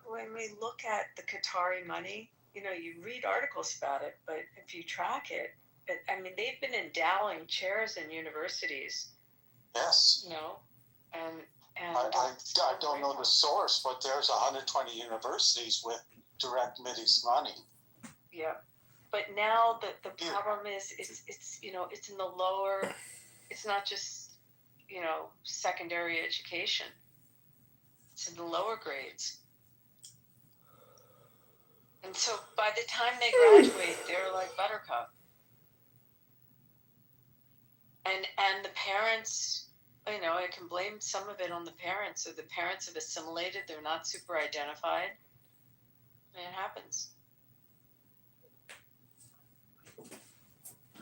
when we look at the Qatari money, you read articles about it, but if you track it, I mean, they've been endowing chairs in universities. Yes. And I don't know the source, but there's 120 universities with direct Mideast money. Yeah, but now the problem is it's in the lower. It's not just secondary education. It's in the lower grades. And so by the time they graduate, they're like buttercup. And the parents, I can blame some of it on the parents. So the parents have assimilated. They're not super identified. And it happens.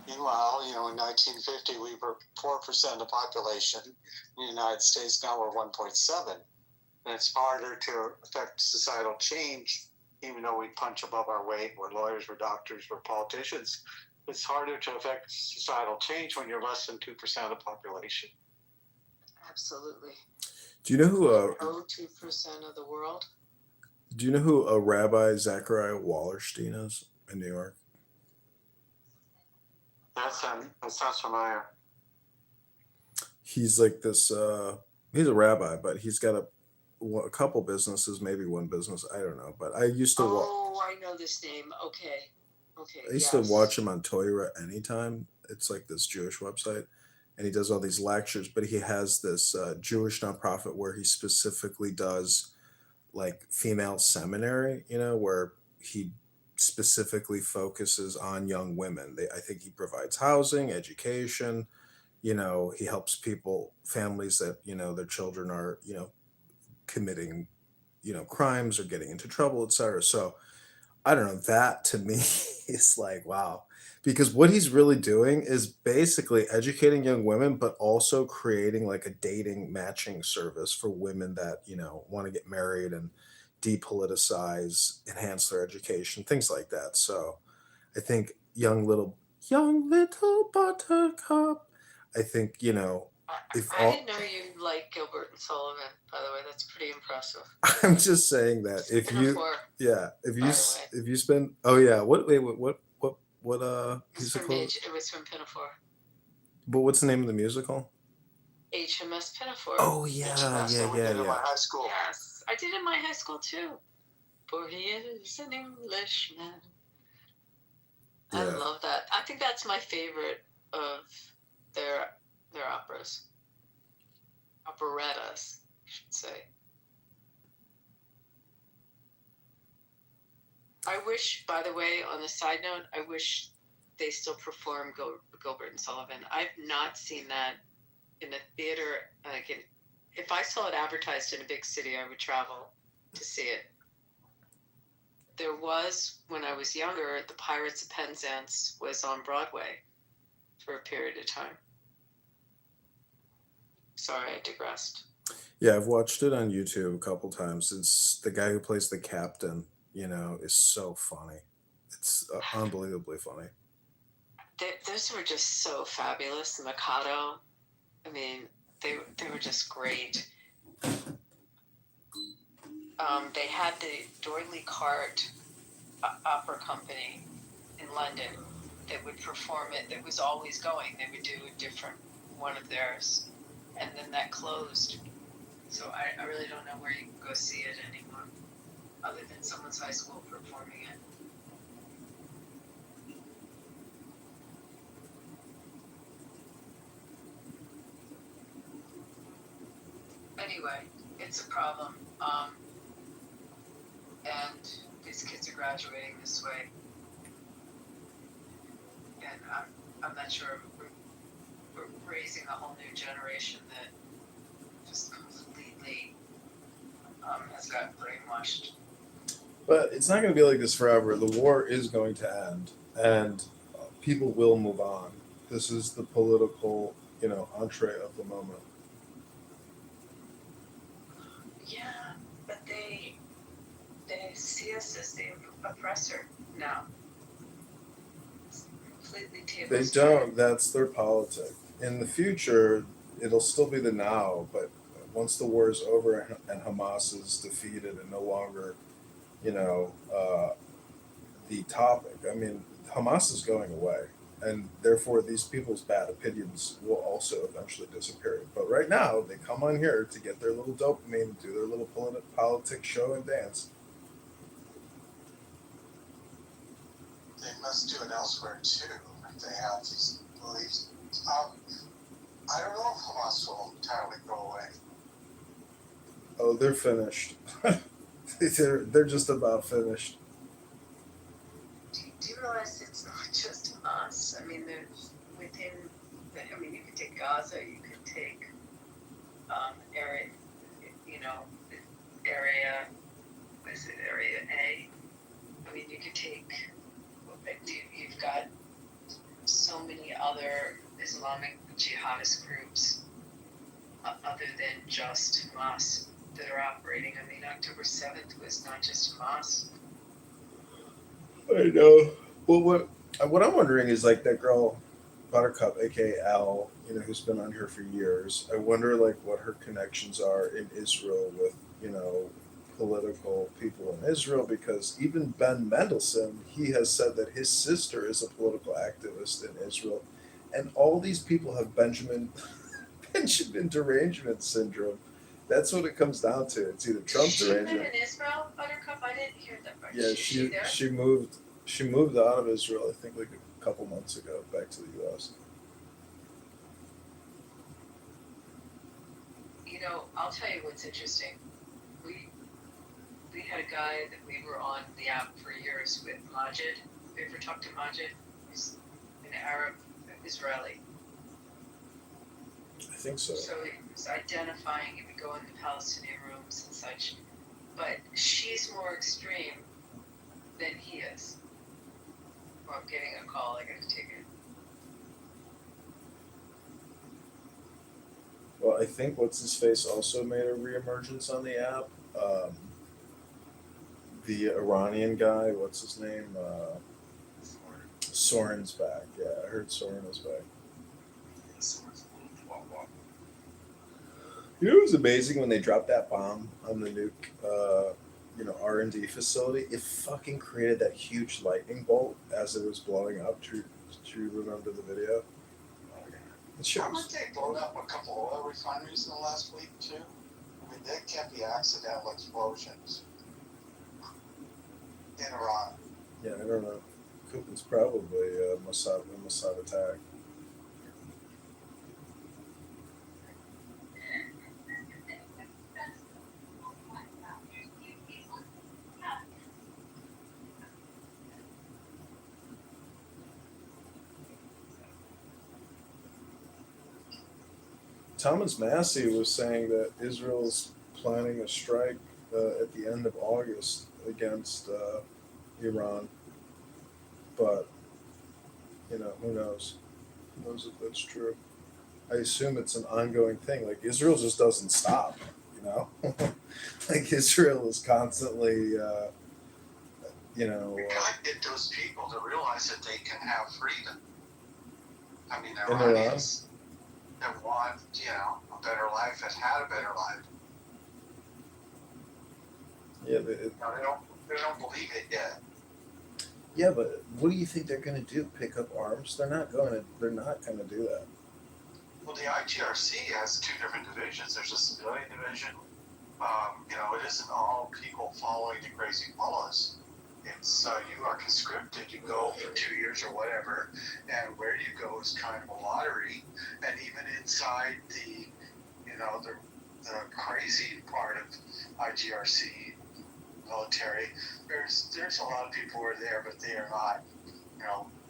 Meanwhile, in 1950, we were 4% of the population. In the United States, now we're 1.7. And it's harder to affect societal change, even though we punch above our weight. We're lawyers, we're doctors, we're politicians. It's harder to affect societal change when you're less than 2% of the population. Absolutely. Do you know who? 2% of the world. Do you know who Rabbi Zachariah Wallerstein is in New York? That sounds familiar. He's like this. He's a rabbi, but he's got a couple businesses, maybe one business. I don't know. But I used to. I know this name. Okay. I used to watch him on Torah Anytime. It's like this Jewish website, and he does all these lectures. But he has this Jewish nonprofit where he specifically does like female seminary. Where he specifically focuses on young women. I think he provides housing, education. He helps families that their children are committing crimes or getting into trouble, etc. So I don't know, that to me is like, wow. Because what he's really doing is basically educating young women, but also creating like a dating matching service for women that, want to get married and depoliticize, enhance their education, things like that. So I think young little buttercup, I think, if I didn't know you liked Gilbert and Sullivan, by the way. That's pretty impressive. I'm just saying that if you spend what musical? It was from Pinafore. But what's the name of the musical? HMS Pinafore. Oh yeah. We did in my high school. Yes, I did in my high school too. For he is an Englishman. Yeah. I love that. I think that's my favorite of their operas. Operettas, I should say. I wish, by the way, on a side note, I wish they still perform Gilbert and Sullivan. I've not seen that in a theater. If I saw it advertised in a big city, I would travel to see it. There was, when I was younger, The Pirates of Penzance was on Broadway for a period of time. Sorry, I digressed. Yeah, I've watched it on YouTube a couple times. It's the guy who plays the captain, is so funny. It's unbelievably funny. Those were just so fabulous. The Mikado, I mean, they were just great. They had the D'Oyly Carte Opera Company in London that would perform it. That was always going. They would do a different one of theirs, and then that closed. So I really don't know where you can go see it anymore, other than someone's high school performing it. Anyway, it's a problem. And these kids are graduating this way. And I'm not sure we're raising a whole new generation that just completely has got brainwashed. But it's not going to be like this forever. The war is going to end, and people will move on. This is the political, entree of the moment. Yeah, but they see us as the oppressor now. It's completely table. They don't. That's their politic. In the future, it'll still be the now, but once the war is over and Hamas is defeated and no longer, you know, the topic. I mean, Hamas is going away, and therefore these people's bad opinions will also eventually disappear. But right now, they come on here to get their little dopamine, do their little politics show and dance. They must do it elsewhere too. If they have these beliefs. I don't know if Hamas will entirely go away. Oh, they're finished. they're just about finished. Do you realize it's not just us? I mean, there's within. I mean, you could take Gaza. You could take area. You know, area. What is it? Area A. I mean, you could take. You've got so many other Islamic jihadist groups other than just Hamas that are operating. I mean, October 7th was not just Hamas. I know. Well, what I'm wondering is like that girl, Buttercup, aka Al, who's been on here for years. I wonder like what her connections are in Israel with political people in Israel, because even Ben Mendelsohn, he has said that his sister is a political activist in Israel, and all these people have Benjamin derangement syndrome. That's what it comes down to. It's either Trump derangement. She lived in Israel, Buttercup. I didn't hear that part. Yeah, she moved out of Israel. I think like a couple months ago, back to the U.S. I'll tell you what's interesting. We had a guy that we were on the app for years with, Majid. Have you ever talked to Majid? He's an Arab Israeli. I think so. So he was identifying, he would go in the Palestinian rooms and such. But she's more extreme than he is. Well, I'm getting a call, I gotta take it. Well, I think what's his face also made a reemergence on the app. The Iranian guy, what's his name? Soren's back. Yeah, I heard Soren is back. It was amazing when they dropped that bomb on the nuke, R&D facility. It fucking created that huge lightning bolt as it was blowing up. Do you remember the video? Haven't they blown up a couple oil refineries in the last week too? I mean, they can't be accidental explosions in Iran. Yeah, I don't know. It's probably a Mossad attack. Thomas Massey was saying that Israel's planning a strike at the end of August against Iran, but who knows? Who knows if that's true? I assume it's an ongoing thing. Like Israel just doesn't stop, like Israel is constantly, We gotta get those people to realize that they can have freedom. I mean, Iranians that want, a better life, that had a better life. Yeah, they don't believe it yet. Yeah, but what do you think they're going to do? Pick up arms? They're not going to do that. Well, the IGRC has two different divisions. There's a civilian division. It isn't all people following the crazy mullahs. It's you are conscripted. You go for 2 years or whatever, and where you go is kind of a lottery. And even inside the crazy part of IGRC military, there's a lot of people who are there, but they are not,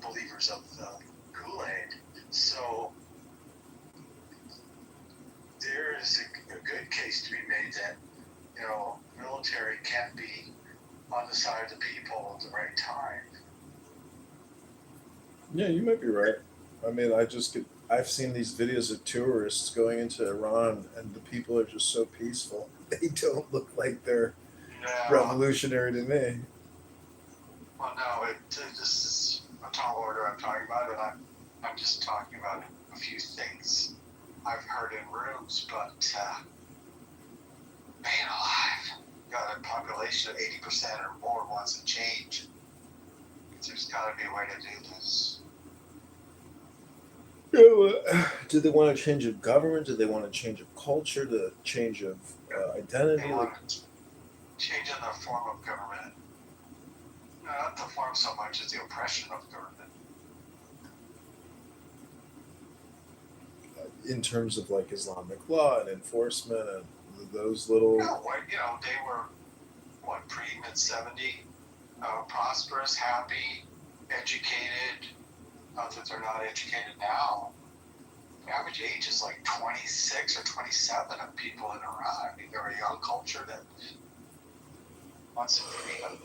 believers of the Kool-Aid. So there is a good case to be made that, military can be on the side of the people at the right time. Yeah, you might be right. I mean, I've seen these videos of tourists going into Iran, and the people are just so peaceful. They don't look like they're revolutionary to me. Well, no, this is a tall order I'm talking about, and I'm just talking about a few things I've heard in rooms, but Man alive. Got a population of 80% or more wants a change. There's got to be a way to do this. Do they want a change of government? Do they want a change of culture? The change of identity? They want to change in the form of government. No, not the form so much as the oppression of government. In terms of like Islamic law and enforcement and those little. No, they were pre mid 70, prosperous, happy, educated. Not that they're not educated now. The average age is like 26 or 27 of people in Iran. I mean, they're a young culture that wants some freedom.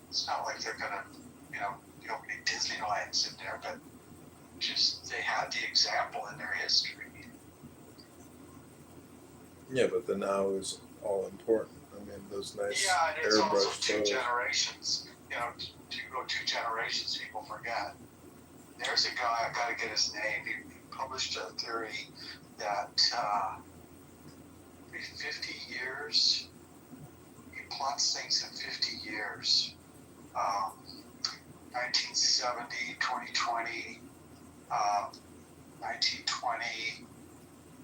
It's not like they're gonna, be opening Disneylands in there, but just they had the example in their history. Yeah, but the now is all important. I mean, those nice Yeah, and it's also airbrushed two photos. generations. To go 2 generations, people forget. There's a guy, I gotta get his name. He published a theory that 50 years, he plots things in 50 years. 1970, 2020, 1920,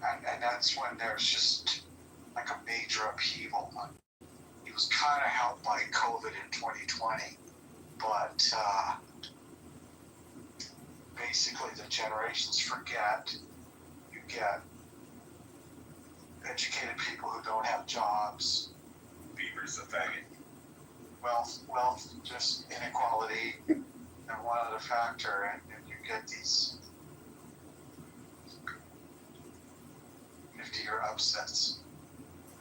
and that's when there's just like a major upheaval. He was kind of helped by COVID in 2020, but basically the generations forget. You get educated people who don't have jobs. Beaver's a faggot. Wealth, just inequality, and one other factor, and you get these 50-year upsets.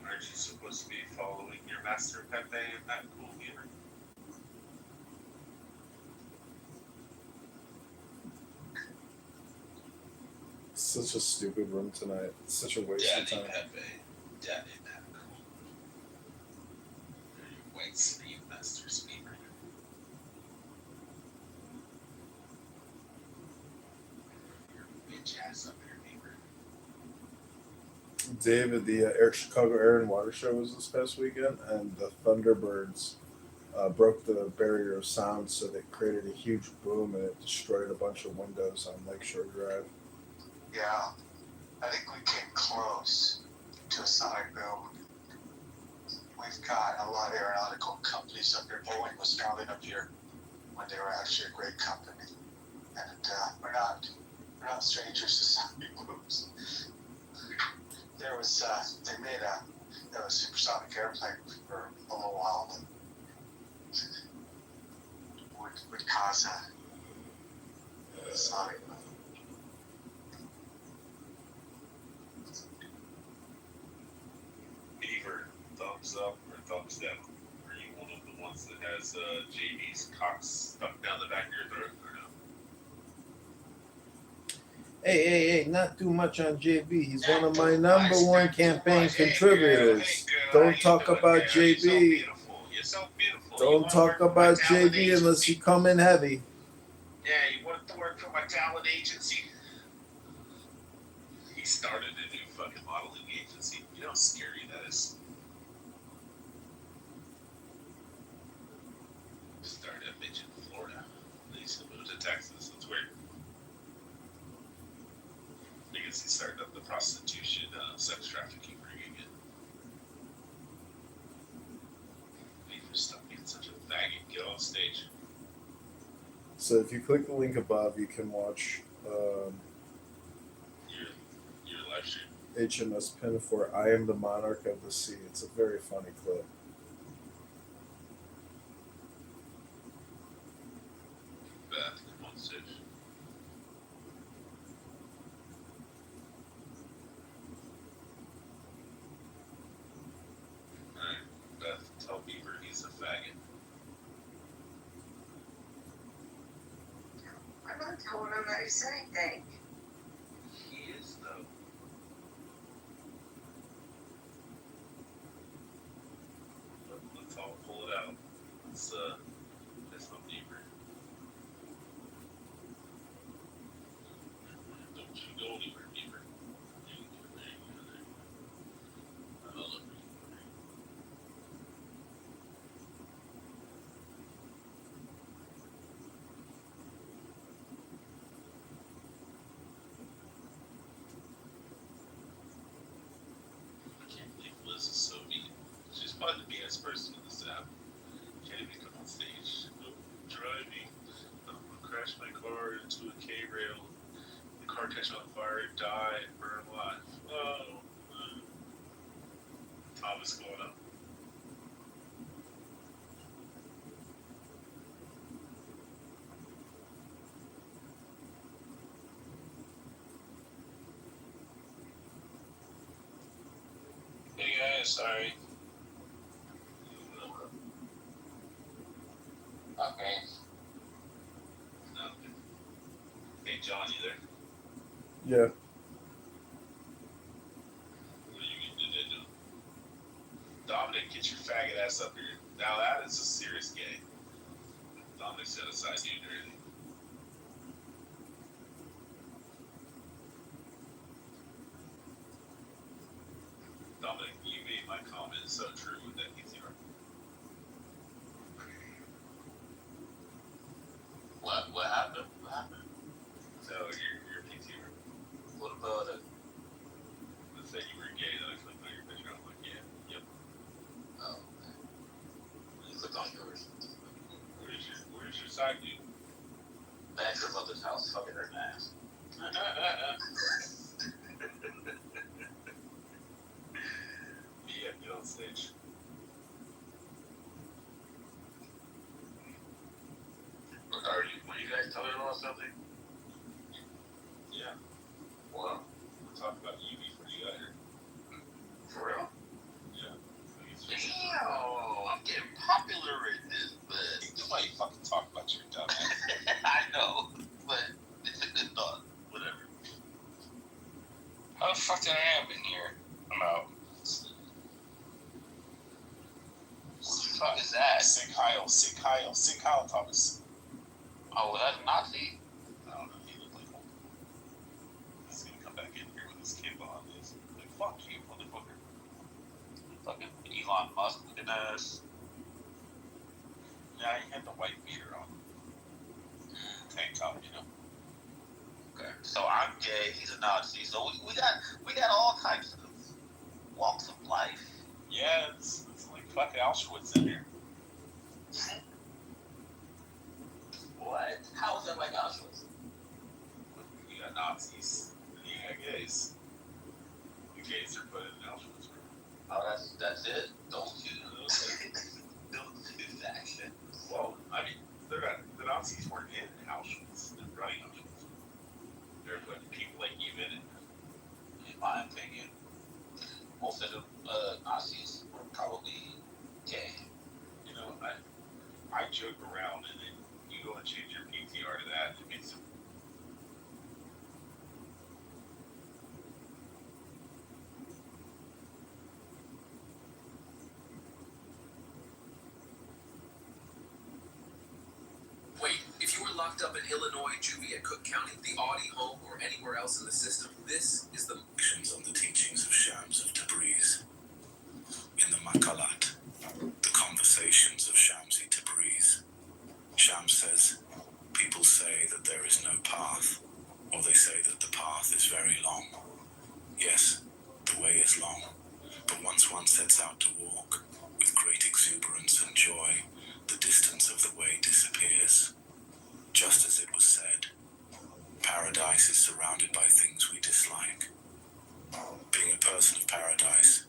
Aren't you supposed to be following your master Pepe and that cool Beaver? Such a stupid room tonight. It's such a waste of Daddy time. Pepe. Daddy Pepe. Your white sleeve master Beaver. Your bitch ass up here, Beaver. David, the Chicago Air and Water Show was this past weekend, and the Thunderbirds broke the barrier of sound, so they created a huge boom, and it destroyed a bunch of windows on Lakeshore Drive. Yeah, I think we came close to a sonic boom. We've got a lot of aeronautical companies up here. Boeing was founded up here when they were actually a great company, and we're not strangers to sonic booms. There was they made a supersonic airplane for a little while that would cause a sonic boom. Beaver, thumbs up or thumbs down? Are you one of the ones that has JB's cock stuck down the back of your throat or no? Hey, not too much on JB. He's one of my Not too number much, one not too campaign much. Hey, contributors. girl, how Don't you talk doing, about girl? You're so JB. beautiful. You're so beautiful. You Don't wanna talk work for my about talent JB unless agency? you come in heavy. Yeah, you want to work for my talent agency? He started a new fucking modeling agency. You know how scary that is? Started a bitch in Florida. They used to move to Texas. It's weird. Because he started up the prostitution, sex trafficking ring again. Beaver, stop being such a faggot. Get off stage. So if you click the link above, you can watch Your live stream. HMS Pinafore, I Am the Monarch of the Sea. It's a very funny clip. Beth, come on stage. Alright, Beth, tell Beaver he's a faggot. I'm not telling him that he's anything. He is, though. Let's all pull it out. Let's no Beaver. Don't You go anywhere, Beaver. I love it. I can't believe Liz is so mean. She's probably the meanest person in this app. Can't even come on stage. Nope. Driving. I'm gonna crash my car into a K rail. The car catch on fire, die, burn alive. Oh. Thomas going up. Hey guys, sorry. Okay. No. Hey John, you there? Yeah. What are you gonna do? Dominic, get your faggot ass up here. Now that is a serious gay. Dominic set aside you dirty. Dominic, you made my comment so true with that PTR. What happened? What happened? So your PTR. What about it? Let's say you were gay, then I clicked on your picture. I'm like, yeah, yep. Oh. You clicked on yours. Where's your side dude? At your mother's house, fucking her ass. Yeah, get on stage. Were you guys telling her something? Yeah. Well, we're talking about you before you got here. For real? Yeah. Damn, I'm getting popular in this, but nobody fucking talk about your dumb ass. I know, but it's a good thought. Whatever. How the fuck did I have in here? I'm out. What the fuck is that? Sick Kyle Thomas. Oh, that's Nazi? I don't know, he looked like one. He's gonna come back in here with his cape on. He's like, fuck you, motherfucker. Fucking Elon Musk looking ass. Yeah, he had the white beater on. Tank top, you know. Okay. So I'm gay, he's a Nazi. So we got all types of walks of life. Yeah, it's like fucking Auschwitz in here. What? How is that like Auschwitz? You got Nazis, and you got gays. The gays are put in Auschwitz. Oh, that's it? Don't do that shit. Well, I mean, the Nazis weren't in Auschwitz. They're running Auschwitz. They're putting people like you in it. In my opinion, most of the Nazis were probably gay. You know, I joke around and then you go and change your PTR to that, it makes it. Wait, if you were locked up in Illinois juvie at Cook County, the Audi home, or anywhere else in the system, this is the actions on the teachings of Shams of Tabriz. In the Makalat, the conversations of Shamsi Tabriz, Shams says, people say that there is no path, or they say that the path is very long. Yes, the way is long, but once one sets out to walk, with great exuberance and joy, the distance of the way disappears. Just as it was said, paradise is surrounded by things we dislike. Being a person of paradise,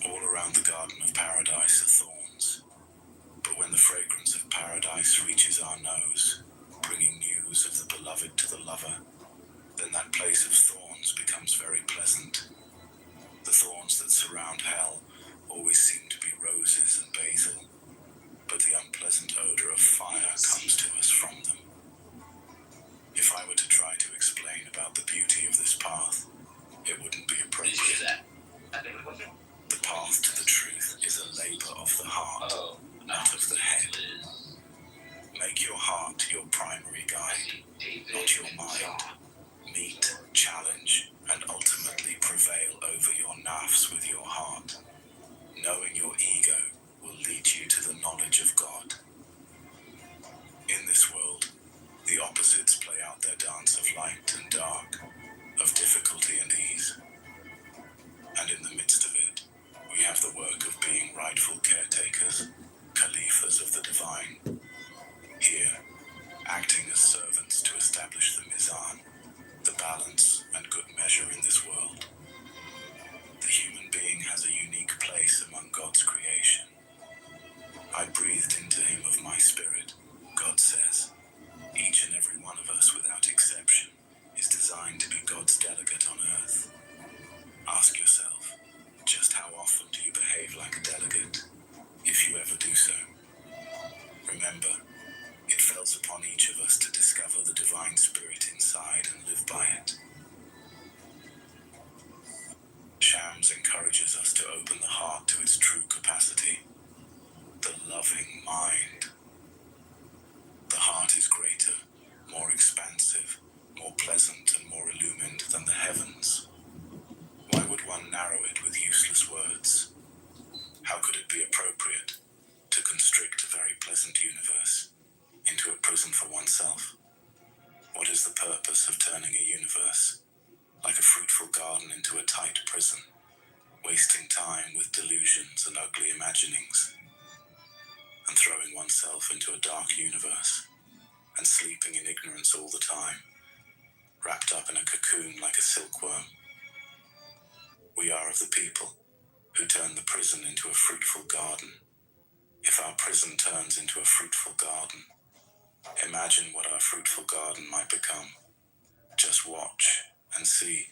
all around the garden of paradise are thorns. But when the fragrance of paradise reaches our nose, bringing news of the beloved to the lover, then that place of thorns becomes very pleasant. The thorns that surround hell always seem to be roses and basil, but the unpleasant odor of fire comes to us from them. If I were to try to explain about the beauty of this path, it wouldn't be appropriate. The path to the truth is a labor of the heart, not of the head. Make your heart your primary guide, not your mind. Meet challenge and ultimately prevail over your nafs with your heart. Knowing your ego will lead you to the knowledge of God. In this world, the opposites play out their dance of light and dark, of difficulty and ease. And in the midst of it, we have the work of being rightful caretakers, Khalifas of the divine. Here, acting as servants to establish the mizan, the balance and good measure in this world. The human being has a unique place among God's creation. I breathed into him of my spirit, God says. Each and every one of us, without exception, is designed to be God's delegate on earth. Ask yourself, just how often do you behave like a delegate, if you ever do so? Remember, it falls upon each of us to discover the divine spirit inside and live by it. Shams encourages us to open the heart to its true capacity, the loving mind. The heart is greater, more expansive, more pleasant and more illumined than the heavens. Why would one narrow it with useless words? How could it be appropriate to constrict a very pleasant universe into a prison for oneself? What is the purpose of turning a universe like a fruitful garden into a tight prison, wasting time with delusions and ugly imaginings, and throwing oneself into a dark universe and sleeping in ignorance all the time, wrapped up in a cocoon like a silkworm? We are of the people who turn the prison into a fruitful garden. If our prison turns into a fruitful garden, imagine what our fruitful garden might become. Just watch and see.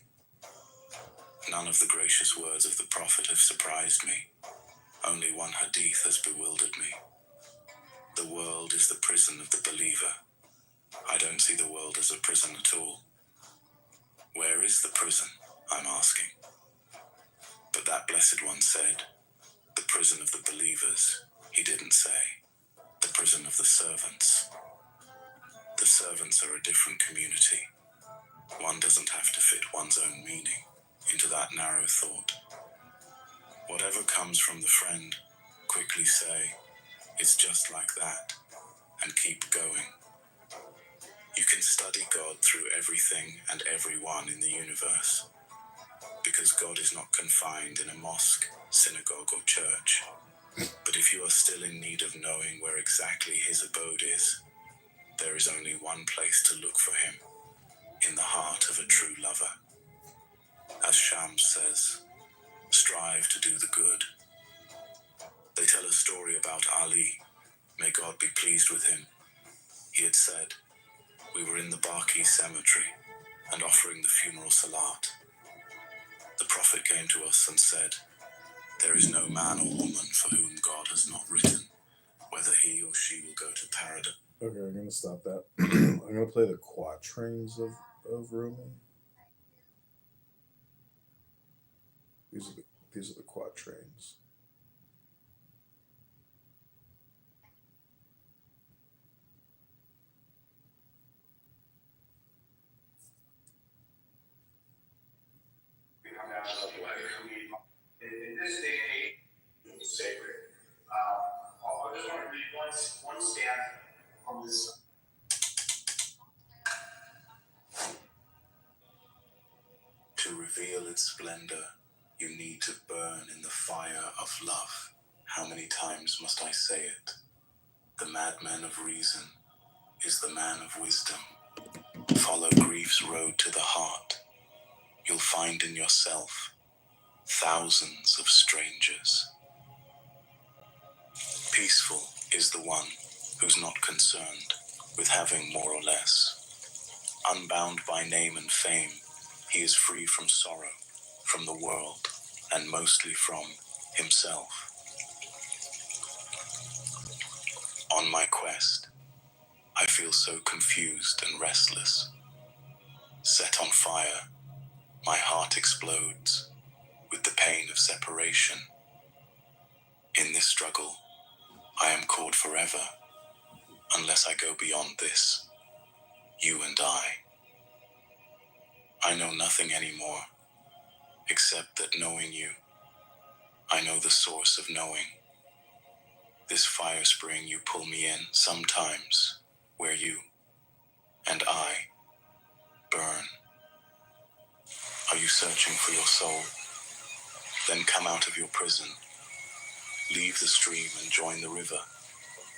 None of the gracious words of the Prophet have surprised me. Only one hadith has bewildered me. The world is the prison of the believer. I don't see the world as a prison at all. Where is the prison? I'm asking. But that blessed one said, the prison of the believers. He didn't say, the prison of the servants. The servants are a different community. One doesn't have to fit one's own meaning into that narrow thought. Whatever comes from the friend, quickly say, it's just like that, and keep going. You can study God through everything and everyone in the universe, because God is not confined in a mosque, synagogue, or church. But if you are still in need of knowing where exactly his abode is, there is only one place to look for him, in the heart of a true lover. As Shams says, strive to do the good. They tell a story about Ali, may God be pleased with him. He had said, we were in the Baqi cemetery and offering the funeral salat. The Prophet came to us and said, there is no man or woman for whom God has not written, whether he or she will go to paradise. Okay, I'm gonna stop that. I'm gonna play the quatrains of Rumi. These are the quatrains. In this day and age, it's sacred. I just want to read one stanza from this. To reveal its splendor, you need to burn in the fire of love. How many times must I say it? The madman of reason is the man of wisdom. Follow grief's road to the heart. You'll find in yourself thousands of strangers. Peaceful is the one who's not concerned with having more or less. Unbound by name and fame, he is free from sorrow, from the world, and mostly from himself. On my quest, I feel so confused and restless. Set on fire, my heart explodes with the pain of separation. In this struggle, I am caught forever, unless I go beyond this, you and I. I know nothing anymore, except that knowing you, I know the source of knowing. This fire spring you pull me in sometimes, where you and I burn. Are you searching for your soul? Then come out of your prison. Leave the stream and join the river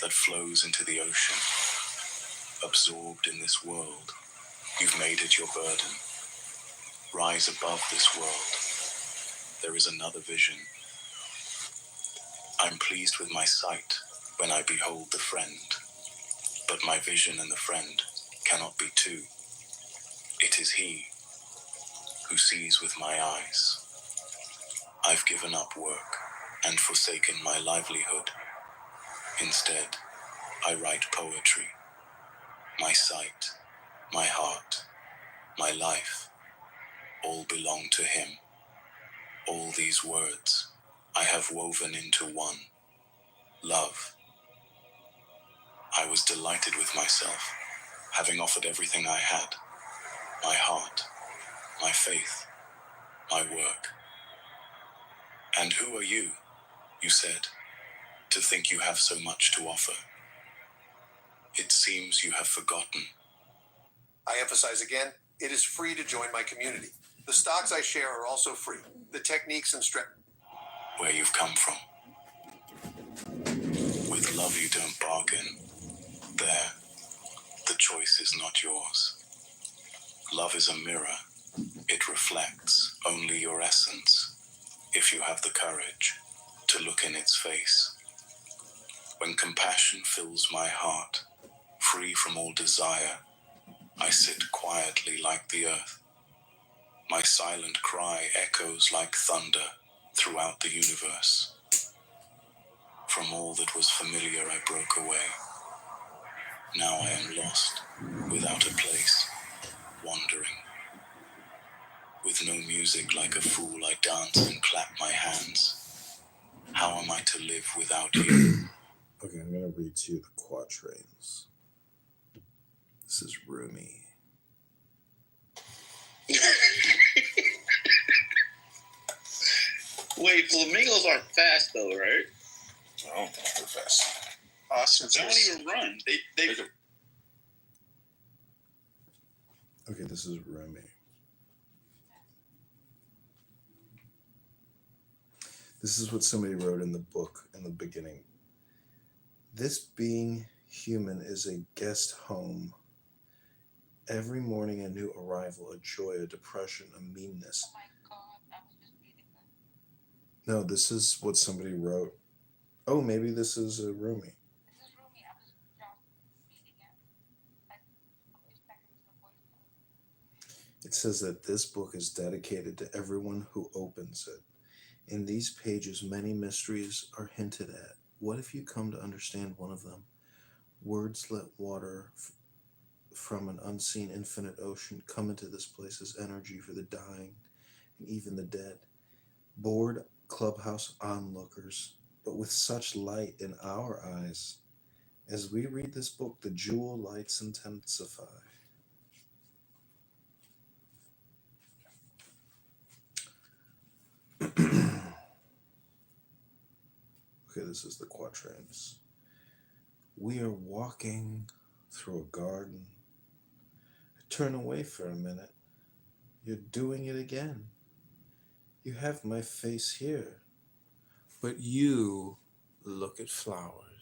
that flows into the ocean. Absorbed in this world, you've made it your burden. Rise above this world. There is another vision. I'm pleased with my sight when I behold the friend. But my vision and the friend cannot be two. It is he who sees with my eyes. I've given up work and forsaken my livelihood. Instead, I write poetry. My sight, my heart, my life, all belong to him. All these words I have woven into one, love. I was delighted with myself, having offered everything I had, my heart, my faith, my work. And who are you, you said, to think you have so much to offer? It seems you have forgotten. I emphasize again, it is free to join my community. The stocks I share are also free. The techniques and Where you've come from. With love you don't bargain. There, the choice is not yours. Love is a mirror. It reflects only your essence, if you have the courage to look in its face. When compassion fills my heart, free from all desire, I sit quietly like the earth. My silent cry echoes like thunder throughout the universe. From all that was familiar I broke away. Now I am lost, without a place, wandering. With no music, like a fool, I dance and clap my hands. How am I to live without you? Okay, I'm going to read to you the quatrains. This is Rumi. Wait, flamingos aren't fast though, right? I don't think they're fast. They don't even run. They Okay, this is Rumi. This is what somebody wrote in the book in the beginning. This being human is a guest home. Every morning a new arrival, a joy, a depression, a meanness. Oh my God, I was just reading that. No, this is what somebody wrote. Oh, maybe this is Rumi. This is Rumi. I was just reading it. Like a few seconds before you started. It says that this book is dedicated to everyone who opens it. In these pages, many mysteries are hinted at. What if you come to understand one of them? Words let water from an unseen infinite ocean come into this place as energy for the dying and even the dead. Bored clubhouse onlookers, but with such light in our eyes. As we read this book, the jewel lights intensify. Okay, this is the quatrains. We are walking through a garden. I turn away for a minute. You're doing it again. You have my face here, but you look at flowers.